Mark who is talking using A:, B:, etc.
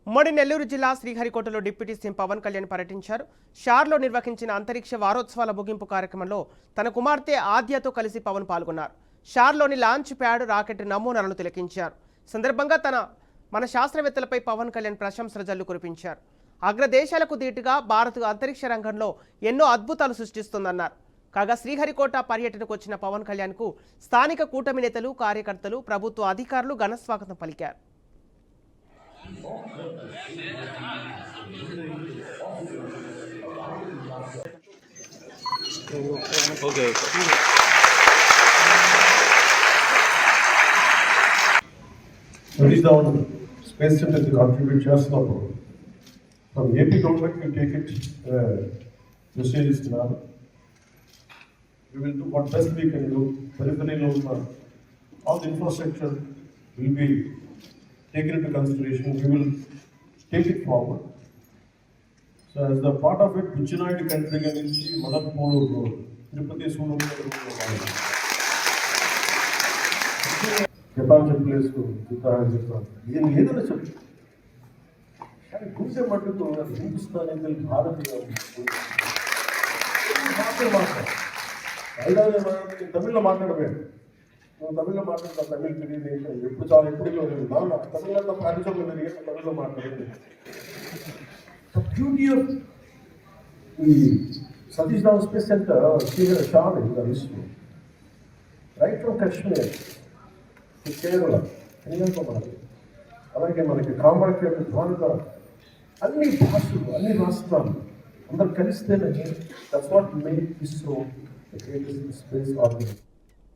A: ఉమ్మడి నెల్లూరు జిల్లా శ్రీహరికోటలో deputy CM Pawan Kalyan పర్యటించారు. షార్లో నిర్వహించిన అంతరిక్ష వారోత్సవాల ముగింపు కార్యక్రమంలో తన కుమార్తె ఆద్యతో కలిసి పవన్ పాల్గొన్నారు. షార్లోని లాంచ్ ప్యాడ్ రాకెట్ నమూనాలను తిలకించారు. సందర్భంగా మన శాస్త్రవేత్తలపై పవన్ కళ్యాణ్ ప్రశంసల జల్లు కురిపించారు. అగ్రదేశాలకు ధీటుగా భారత్ అంతరిక్ష రంగంలో ఎన్నో అద్భుతాలు సృష్టిస్తుందన్నారు. కాగా శ్రీహరికోట పర్యటనకు వచ్చిన పవన్ కళ్యాణ్కు స్థానిక కూటమి నేతలు, కార్యకర్తలు, ప్రభుత్వ అధికారులు ఘనస్వాగతం పలికారు.
B: Space Center to contribute just now. From AP government will take it messages now. We will do what best we can do. Periphery loan, all the infrastructure will be taken into consideration. We will take it forward. So as the part of it, Vichinoid country against Madapolo Road, Tirupati Sulu Japan place to Japan. Even either is a good matter to Hindustan and the Bharatiya. Tamil Market. Tamil Market, the Tamil Nation, you put all Tamil Paris of Tamil Market. The beauty of the Satish Dhawan Space Center, Shah in the history. Right from Kashmir to Kerala, అలాగే మనకి కామాఖ్య ద్వారక అన్ని భాషలు అన్ని రాష్ట్రాలు అందరు కలిస్తేనే that's what make ISRO the greatest space organisation.